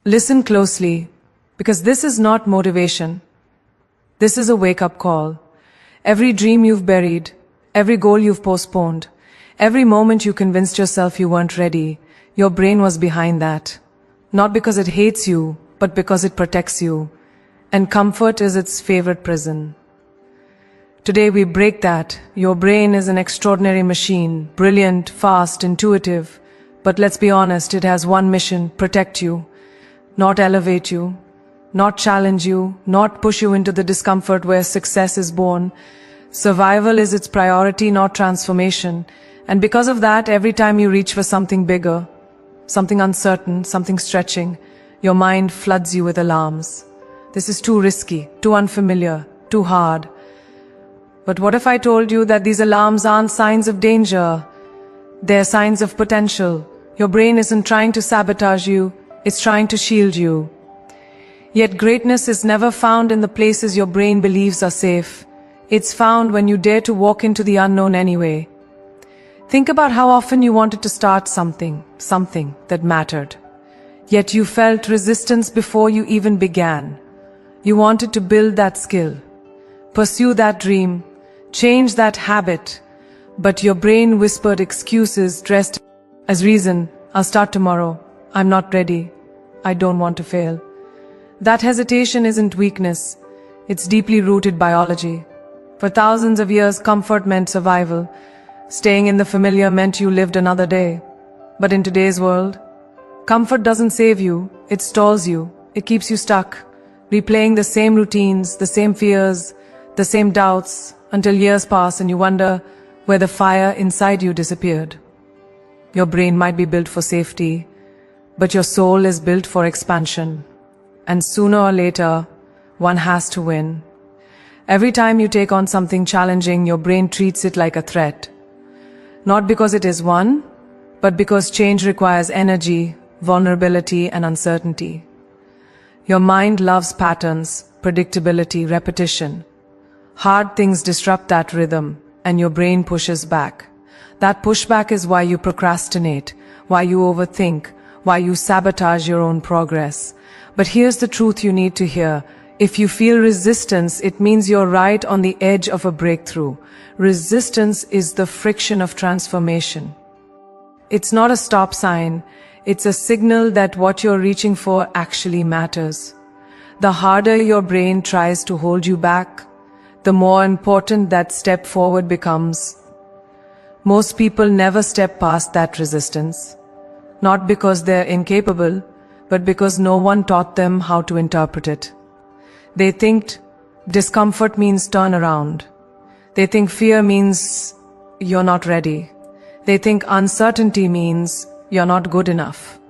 Listen closely, because this is not motivation. This is a wake-up call. Every dream you've buried, every goal you've postponed, every moment you convinced yourself you weren't ready, your brain was behind that. Not because it hates you, but because it protects you. And comfort is its favorite prison. Today we break that. Your brain is an extraordinary machine, brilliant, fast, intuitive. But let's be honest, it has one mission: protect you. Not elevate you, not challenge you, not push you into the discomfort where success is born. Survival is its priority, not transformation. And because of that, every time you reach for something bigger, something uncertain, something stretching, your mind floods you with alarms. This is too risky, too unfamiliar, too hard. But what if I told you that these alarms aren't signs of danger? They're signs of potential. Your brain isn't trying to sabotage you, it's trying to shield you. Yet greatness is never found in the places your brain believes are safe. It's found when you dare to walk into the unknown anyway. Think about how often you wanted to start something that mattered. Yet you felt resistance before you even began. You wanted to build that skill, pursue that dream, change that habit, but your brain whispered excuses dressed as reason. I'll start tomorrow. I'm not ready. I don't want to fail. That hesitation isn't weakness. It's deeply rooted biology. For thousands of years, comfort meant survival. Staying in the familiar meant you lived another day. But in today's world, comfort doesn't save you. It stalls you. It keeps you stuck, replaying the same routines, the same fears, the same doubts, until years pass and you wonder where the fire inside you disappeared. Your brain might be built for safety, but your soul is built for expansion. And sooner or later, one has to win. Every time you take on something challenging, your brain treats it like a threat. Not because it is one, but because change requires energy, vulnerability, and uncertainty. Your mind loves patterns, predictability, repetition. Hard things disrupt that rhythm, and your brain pushes back. That pushback is why you procrastinate, why you overthink, why you sabotage your own progress. But here's the truth you need to hear. If you feel resistance, it means you're right on the edge of a breakthrough. Resistance is the friction of transformation. It's not a stop sign. It's a signal that what you're reaching for actually matters. The harder your brain tries to hold you back, the more important that step forward becomes. Most people never step past that resistance. Not because they're incapable, but because no one taught them how to interpret it. They think discomfort means turn around. They think fear means you're not ready. They think uncertainty means you're not good enough.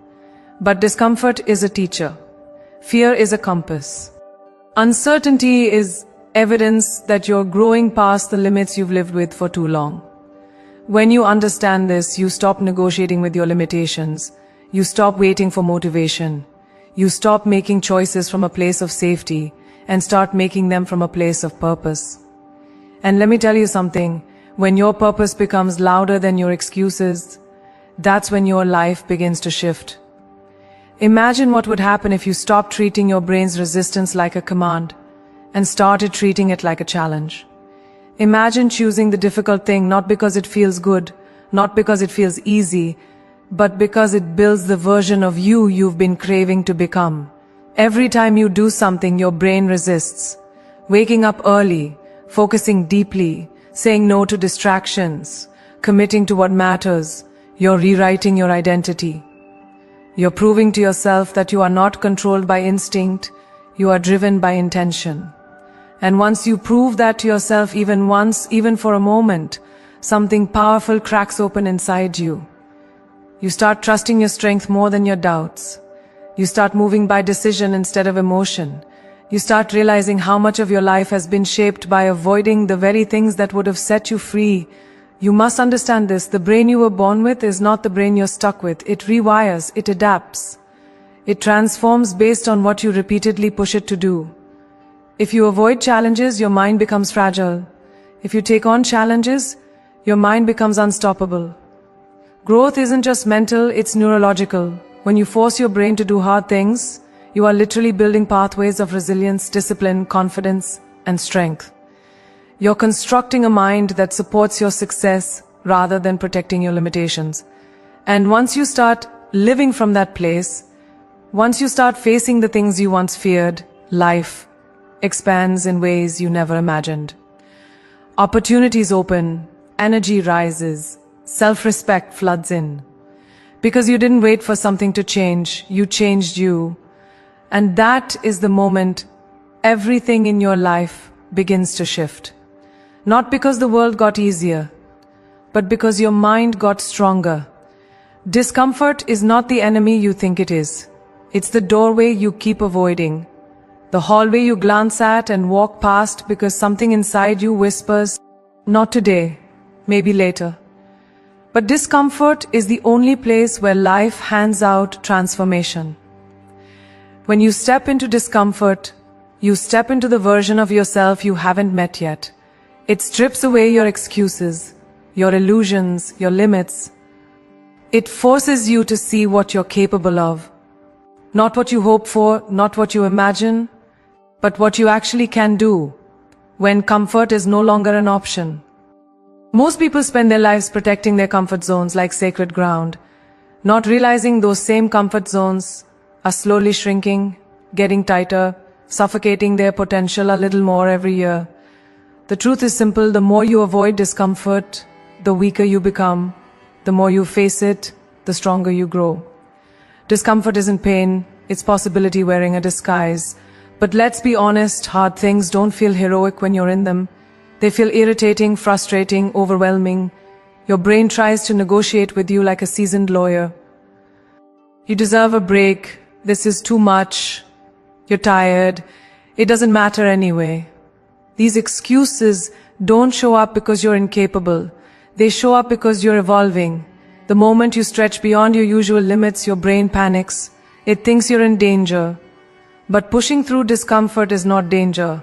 But discomfort is a teacher. Fear is a compass. Uncertainty is evidence that you're growing past the limits you've lived with for too long. When you understand this, you stop negotiating with your limitations. You stop waiting for motivation. You stop making choices from a place of safety and start making them from a place of purpose. And let me tell you something, when your purpose becomes louder than your excuses, that's when your life begins to shift. Imagine what would happen if you stopped treating your brain's resistance like a command and started treating it like a challenge. Imagine choosing the difficult thing not because it feels good, not because it feels easy, but because it builds the version of you you've been craving to become. Every time you do something, your brain resists. Waking up early, focusing deeply, saying no to distractions, committing to what matters, you're rewriting your identity. You're proving to yourself that you are not controlled by instinct, you are driven by intention. And once you prove that to yourself even once, even for a moment, something powerful cracks open inside you. You start trusting your strength more than your doubts. You start moving by decision instead of emotion. You start realizing how much of your life has been shaped by avoiding the very things that would have set you free. You must understand this. The brain you were born with is not the brain you're stuck with. It rewires, it adapts. It transforms based on what you repeatedly push it to do. If you avoid challenges, your mind becomes fragile. If you take on challenges, your mind becomes unstoppable. Growth isn't just mental, it's neurological. When you force your brain to do hard things, You are literally building pathways of resilience, discipline, confidence, and strength. You're constructing a mind that supports your success rather than protecting your limitations. And once you start living from that place, once you start facing the things you once feared, life expands in ways you never imagined. Opportunities open, energy rises, self-respect floods in. Because you didn't wait for something to change, you changed you. And that is the moment everything in your life begins to shift. Not because the world got easier, but because your mind got stronger. Discomfort is not the enemy you think it is. It's the doorway you keep avoiding. The hallway you glance at and walk past because something inside you whispers, not today, maybe later. But discomfort is the only place where life hands out transformation. When you step into discomfort, you step into the version of yourself you haven't met yet. It strips away your excuses, your illusions, your limits. It forces you to see what you're capable of. Not what you hope for, not what you imagine, but what you actually can do when comfort is no longer an option. Most people spend their lives protecting their comfort zones like sacred ground, not realizing those same comfort zones are slowly shrinking, getting tighter, suffocating their potential a little more every year. The truth is simple: the more you avoid discomfort, the weaker you become. The more you face it, the stronger you grow. Discomfort isn't pain, it's possibility wearing a disguise. But let's be honest, hard things don't feel heroic when you're in them. They feel irritating, frustrating, overwhelming. Your brain tries to negotiate with you like a seasoned lawyer. You deserve a break. This is too much. You're tired. It doesn't matter anyway. These excuses don't show up because you're incapable. They show up because you're evolving. The moment you stretch beyond your usual limits, your brain panics. It thinks you're in danger. But pushing through discomfort is not danger.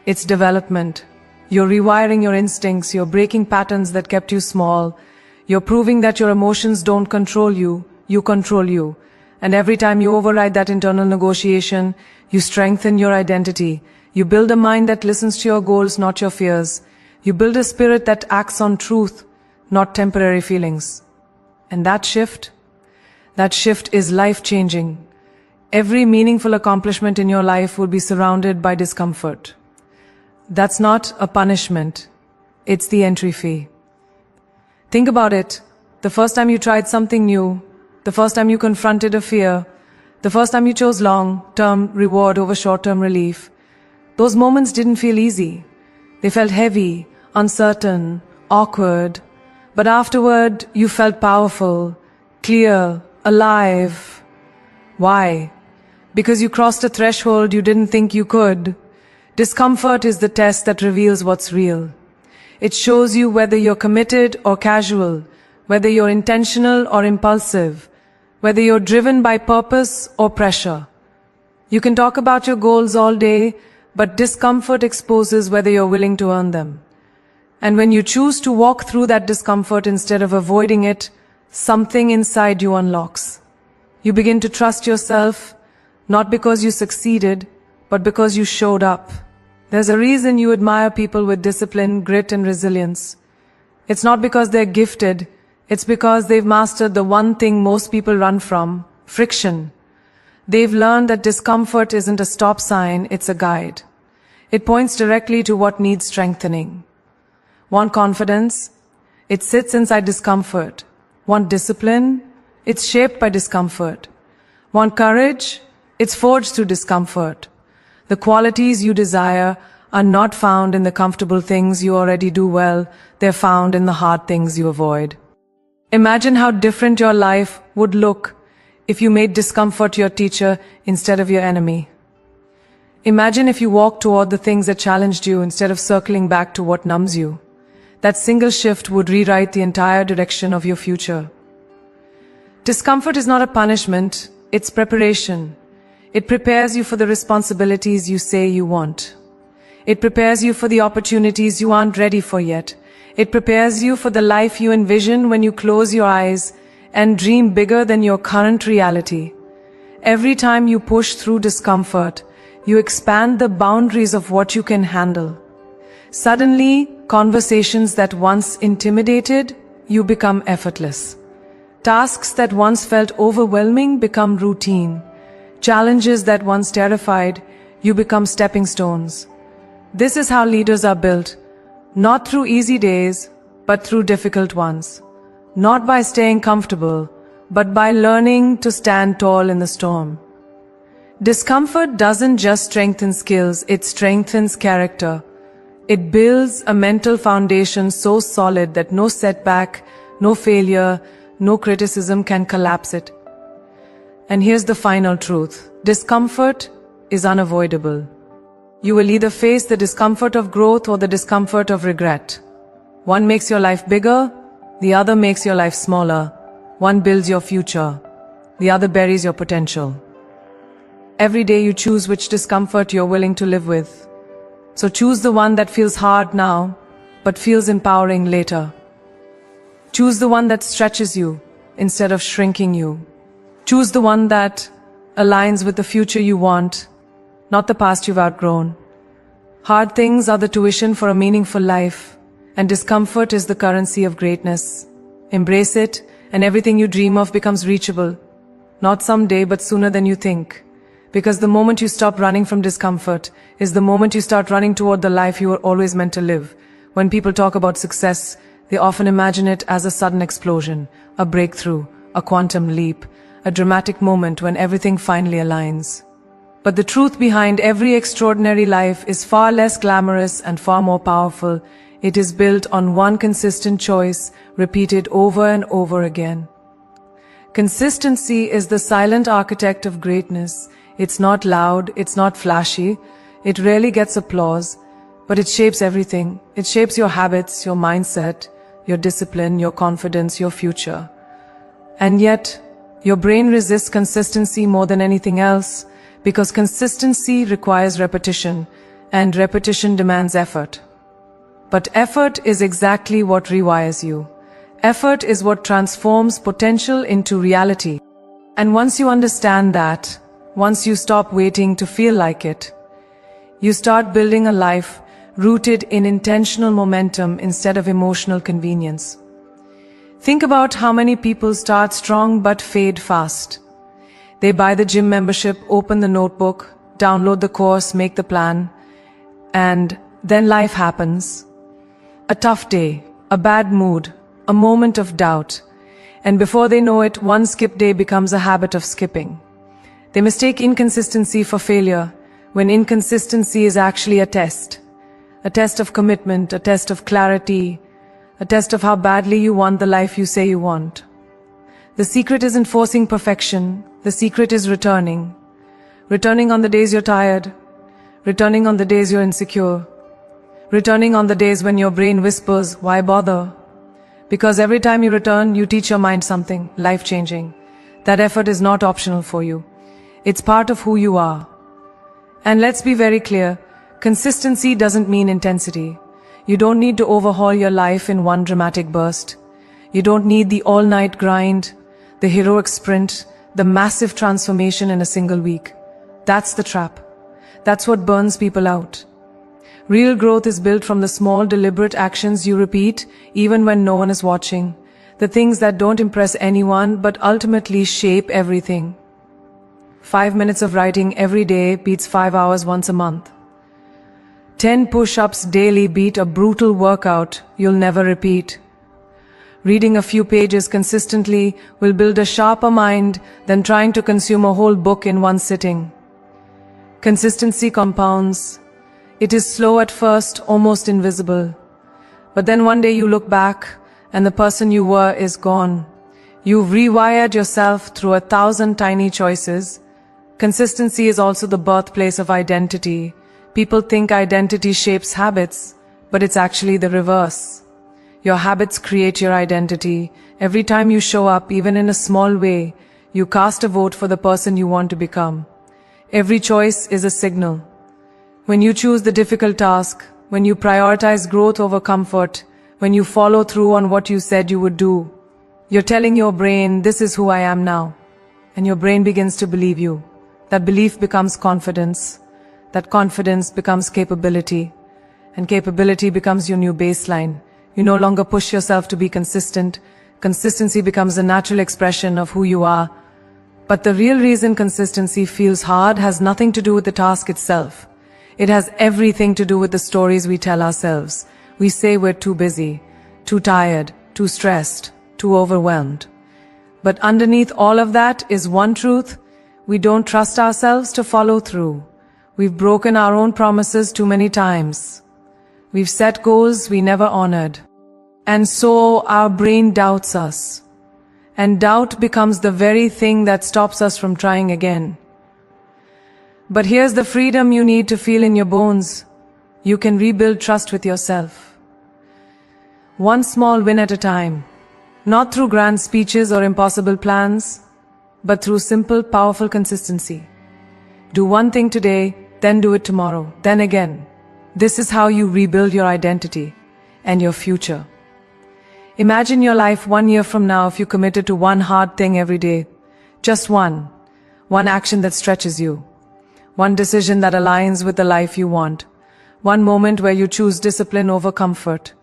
It's development. You're rewiring your instincts. You're breaking patterns that kept you small. You're proving that your emotions don't control you. You control you. And every time you override that internal negotiation, you strengthen your identity. You build a mind that listens to your goals, not your fears. You build a spirit that acts on truth, not temporary feelings. And that shift is life-changing. Every meaningful accomplishment in your life will be surrounded by discomfort. That's not a punishment. It's the entry fee. Think about it. The first time you tried something new, the first time you confronted a fear, the first time you chose long-term reward over short-term relief, those moments didn't feel easy. They felt heavy, uncertain, awkward. But afterward, you felt powerful, clear, alive. Why? Because you crossed a threshold you didn't think you could. Discomfort is the test that reveals what's real. It shows you whether you're committed or casual, whether you're intentional or impulsive, whether you're driven by purpose or pressure. You can talk about your goals all day, but discomfort exposes whether you're willing to earn them. And when you choose to walk through that discomfort instead of avoiding it, something inside you unlocks. You begin to trust yourself, not because you succeeded, but because you showed up. There's a reason you admire people with discipline, grit, and resilience. It's not because they're gifted, it's because they've mastered the one thing most people run from: friction. They've learned that discomfort isn't a stop sign, it's a guide. It points directly to what needs strengthening. Want confidence? It sits inside discomfort. Want discipline? It's shaped by discomfort. Want courage? It's forged through discomfort. The qualities you desire are not found in the comfortable things you already do well. They're found in the hard things you avoid. Imagine how different your life would look if you made discomfort your teacher instead of your enemy. Imagine if you walked toward the things that challenged you instead of circling back to what numbs you. That single shift would rewrite the entire direction of your future. Discomfort is not a punishment, it's preparation. It prepares you for the responsibilities you say you want. It prepares you for the opportunities you aren't ready for yet. It prepares you for the life you envision when you close your eyes and dream bigger than your current reality. Every time you push through discomfort, you expand the boundaries of what you can handle. Suddenly, conversations that once intimidated you become effortless. Tasks that once felt overwhelming become routine. Challenges that once terrified you become stepping stones. This is how leaders are built, not through easy days, but through difficult ones. Not by staying comfortable, but by learning to stand tall in the storm. Discomfort doesn't just strengthen skills, it strengthens character. It builds a mental foundation so solid that no setback, no failure, no criticism can collapse it. And here's the final truth. Discomfort is unavoidable. You will either face the discomfort of growth or the discomfort of regret. One makes your life bigger, the other makes your life smaller. One builds your future, the other buries your potential. Every day you choose which discomfort you're willing to live with. So choose the one that feels hard now, but feels empowering later. Choose the one that stretches you instead of shrinking you. Choose the one that aligns with the future you want, not the past you've outgrown. Hard things are the tuition for a meaningful life, and discomfort is the currency of greatness. Embrace it, and everything you dream of becomes reachable. Not someday, but sooner than you think. Because the moment you stop running from discomfort is the moment you start running toward the life you were always meant to live. When people talk about success, they often imagine it as a sudden explosion, a breakthrough, a quantum leap, a dramatic moment when everything finally aligns. But the truth behind every extraordinary life is far less glamorous and far more powerful. It is built on one consistent choice, repeated over and over again. Consistency is the silent architect of greatness. It's not loud, it's not flashy, it rarely gets applause, but it shapes everything. It shapes your habits, your mindset, your discipline, your confidence, your future. And yet, your brain resists consistency more than anything else, because consistency requires repetition, and repetition demands effort. But effort is exactly what rewires you. Effort is what transforms potential into reality. And once you understand that, once you stop waiting to feel like it, you start building a life rooted in intentional momentum instead of emotional convenience. Think about how many people start strong but fade fast. They buy the gym membership, open the notebook, download the course, make the plan, and then life happens. A tough day, a bad mood, a moment of doubt, and before they know it, one skip day becomes a habit of skipping. They mistake inconsistency for failure, when inconsistency is actually a test of commitment, a test of clarity, a test of how badly you want the life you say you want. The secret isn't forcing perfection, the secret is returning. Returning on the days you're tired, returning on the days you're insecure, returning on the days when your brain whispers, why bother? Because every time you return, you teach your mind something life-changing. That effort is not optional for you. It's part of who you are. And let's be very clear, consistency doesn't mean intensity. You don't need to overhaul your life in one dramatic burst. You don't need the all-night grind, the heroic sprint, the massive transformation in a single week. That's the trap. That's what burns people out. Real growth is built from the small, deliberate actions you repeat, even when no one is watching. The things that don't impress anyone, but ultimately shape everything. 5 minutes of writing every day beats 5 hours once a month. 10 push-ups daily beat a brutal workout you'll never repeat. Reading a few pages consistently will build a sharper mind than trying to consume a whole book in one sitting. Consistency compounds. It is slow at first, almost invisible. But then one day you look back and the person you were is gone. You've rewired yourself through 1,000 tiny choices. Consistency is also the birthplace of identity. People think identity shapes habits, but it's actually the reverse. Your habits create your identity. Every time you show up, even in a small way, you cast a vote for the person you want to become. Every choice is a signal. When you choose the difficult task, when you prioritize growth over comfort, when you follow through on what you said you would do, you're telling your brain, this is who I am now. and your brain begins to believe you. That belief becomes confidence. That confidence becomes capability. And capability becomes your new baseline. You no longer push yourself to be consistent. Consistency becomes a natural expression of who you are. But the real reason consistency feels hard has nothing to do with the task itself. It has everything to do with the stories we tell ourselves. We say we're too busy, too tired, too stressed, too overwhelmed. But underneath all of that is one truth: we don't trust ourselves to follow through. We've broken our own promises too many times. We've set goals we never honored. And so our brain doubts us. And doubt becomes the very thing that stops us from trying again. But here's the freedom you need to feel in your bones. You can rebuild trust with yourself. One small win at a time. Not through grand speeches or impossible plans, but through simple, powerful consistency. Do one thing today, then do it tomorrow, then again. This is how you rebuild your identity and your future. Imagine your life 1 year from now if you committed to one hard thing every day. Just one. One action that stretches you. One decision that aligns with the life you want. One moment where you choose discipline over comfort.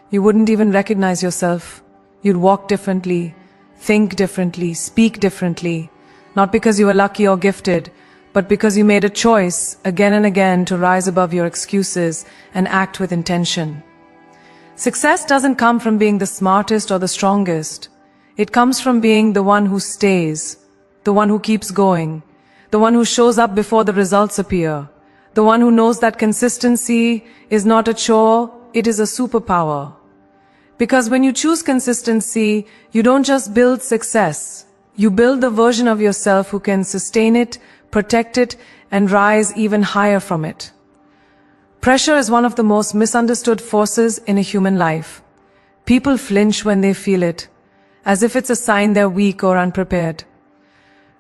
You wouldn't even recognize yourself. You'd walk differently, think differently, speak differently. Not because you were lucky or gifted, but because you made a choice again and again to rise above your excuses and act with intention. Success doesn't come from being the smartest or the strongest. It comes from being the one who stays, the one who keeps going, the one who shows up before the results appear, the one who knows that consistency is not a chore, it is a superpower. Because when you choose consistency, you don't just build success. You build the version of yourself who can sustain it, protect it, and rise even higher from it. Pressure is one of the most misunderstood forces in a human life. People flinch when they feel it, as if it's a sign they're weak or unprepared.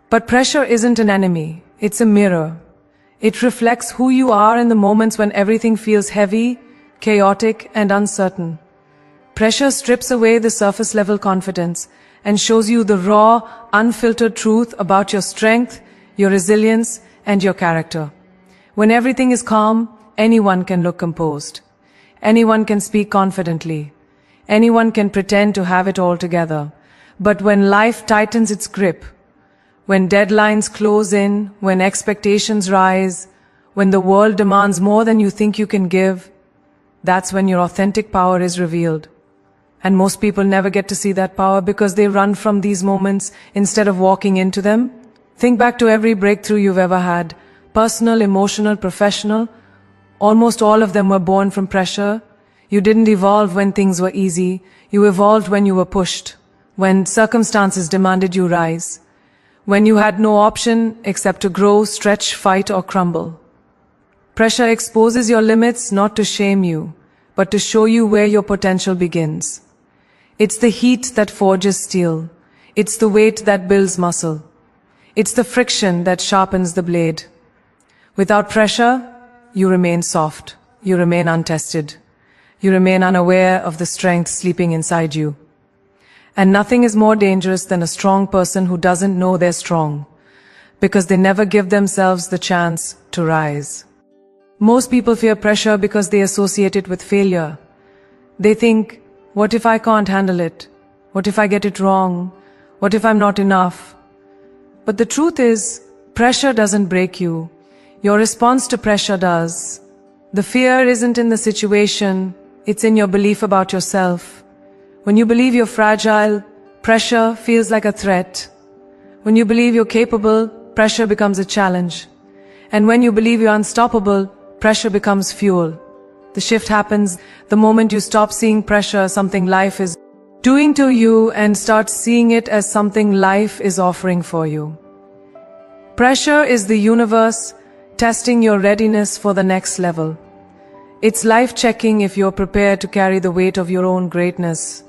But pressure isn't an enemy, it's a mirror. It reflects who you are in the moments when everything feels heavy, chaotic, and uncertain. Pressure strips away the surface-level confidence and shows you the raw, unfiltered truth about your strength, your resilience, and your character. When everything is calm, anyone can look composed. Anyone can speak confidently. Anyone can pretend to have it all together. But when life tightens its grip, when deadlines close in, when expectations rise, when the world demands more than you think you can give, that's when your authentic power is revealed. And most people never get to see that power because they run from these moments instead of walking into them. Think back to every breakthrough you've ever had, personal, emotional, professional. Almost all of them were born from pressure. You didn't evolve when things were easy. You evolved when you were pushed, when circumstances demanded you rise, when you had no option except to grow, stretch, fight, or crumble. Pressure exposes your limits not to shame you, but to show you where your potential begins. It's the heat that forges steel. It's the weight that builds muscle. It's the friction that sharpens the blade. Without pressure, you remain soft. You remain untested. You remain unaware of the strength sleeping inside you. And nothing is more dangerous than a strong person who doesn't know they're strong, because they never give themselves the chance to rise. Most people fear pressure because they associate it with failure. They think, what if I can't handle it? What if I get it wrong? What if I'm not enough? But the truth is, pressure doesn't break you. Your response to pressure does. The fear isn't in the situation, it's in your belief about yourself. When you believe you're fragile, pressure feels like a threat. When you believe you're capable, pressure becomes a challenge. And when you believe you're unstoppable, pressure becomes fuel. The shift happens the moment you stop seeing pressure as something life is doing to you and start seeing it as something life is offering for you. Pressure is the universe testing your readiness for the next level. It's life checking if you're prepared to carry the weight of your own greatness.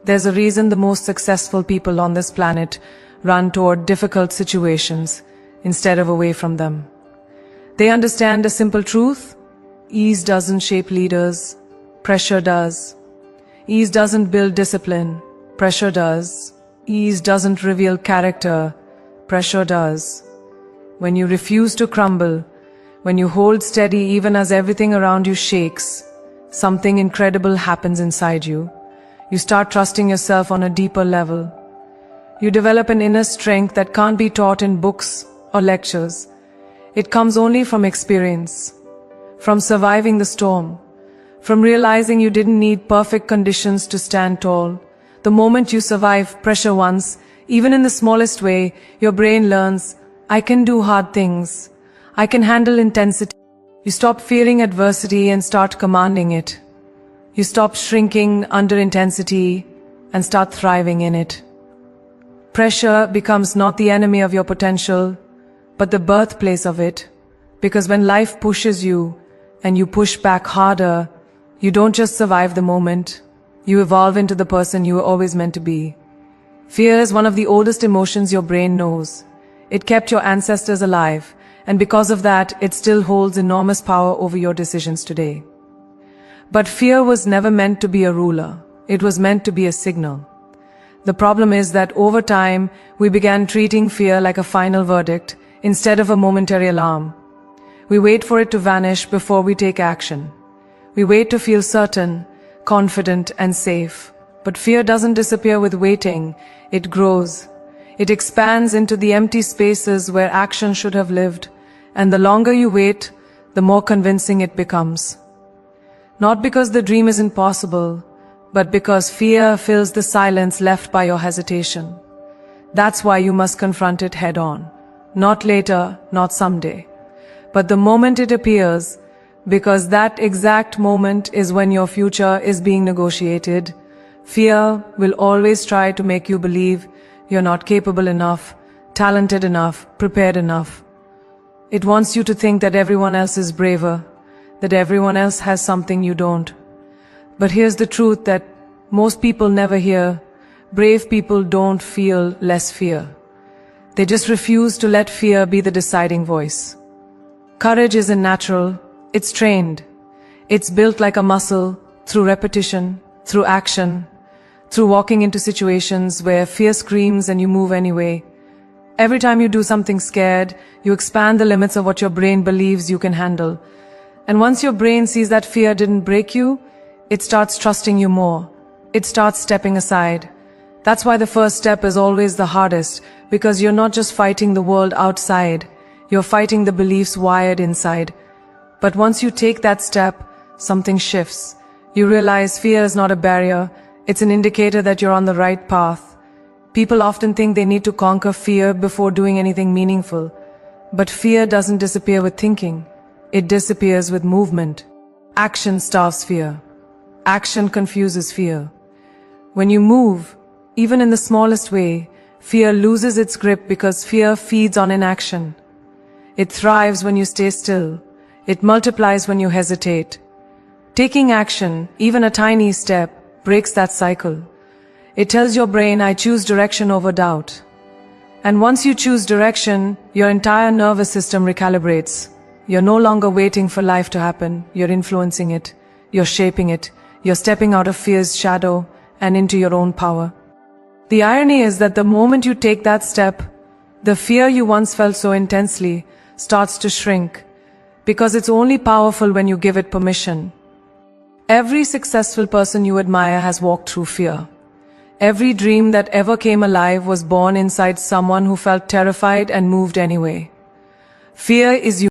There's a reason the most successful people on this planet run toward difficult situations instead of away from them. They understand a simple truth: ease doesn't shape leaders, pressure does. Ease doesn't build discipline, pressure does. Ease doesn't reveal character, pressure does. When you refuse to crumble, when you hold steady even as everything around you shakes, something incredible happens inside you. You start trusting yourself on a deeper level. You develop an inner strength that can't be taught in books or lectures. It comes only from experience, from surviving the storm, from realizing you didn't need perfect conditions to stand tall. The moment you survive pressure once, even in the smallest way, your brain learns, I can do hard things. I can handle intensity. You stop fearing adversity and start commanding it. You stop shrinking under intensity and start thriving in it. Pressure becomes not the enemy of your potential, but the birthplace of it. Because when life pushes you and you push back harder, you don't just survive the moment, you evolve into the person you were always meant to be. Fear is one of the oldest emotions your brain knows. It kept your ancestors alive, and because of that, it still holds enormous power over your decisions today. But fear was never meant to be a ruler. It was meant to be a signal. The problem is that over time, we began treating fear like a final verdict instead of a momentary alarm. We wait for it to vanish before we take action. We wait to feel certain, confident, and safe. But fear doesn't disappear with waiting. It grows. It expands into the empty spaces where action should have lived. And the longer you wait, the more convincing it becomes. Not because the dream is impossible, but because fear fills the silence left by your hesitation. That's why you must confront it head on. Not later, not someday, but the moment it appears, because that exact moment is when your future is being negotiated. Fear will always try to make you believe you're not capable enough, talented enough, prepared enough. It wants you to think that everyone else is braver, that everyone else has something you don't. But here's the truth that most people never hear. Brave people don't feel less fear. They just refuse to let fear be the deciding voice. Courage isn't natural, it's trained. It's built like a muscle, through repetition, through action, through walking into situations where fear screams and you move anyway. Every time you do something scared, you expand the limits of what your brain believes you can handle. And once your brain sees that fear didn't break you, it starts trusting you more. It starts stepping aside. That's why the first step is always the hardest, because you're not just fighting the world outside, you're fighting the beliefs wired inside. But once you take that step, something shifts. You realize fear is not a barrier, it's an indicator that you're on the right path. People often think they need to conquer fear before doing anything meaningful. But fear doesn't disappear with thinking. It disappears with movement. Action starves fear. Action confuses fear. When you move, even in the smallest way, fear loses its grip because fear feeds on inaction. It thrives when you stay still. It multiplies when you hesitate. Taking action, even a tiny step, breaks that cycle. It tells your brain, I choose direction over doubt. And once you choose direction, your entire nervous system recalibrates. You're no longer waiting for life to happen. You're influencing it. You're shaping it. You're stepping out of fear's shadow and into your own power. The irony is that the moment you take that step, the fear you once felt so intensely starts to shrink, because it's only powerful when you give it permission. Every successful person you admire has walked through fear. Every dream that ever came alive was born inside someone who felt terrified and moved anyway. Fear is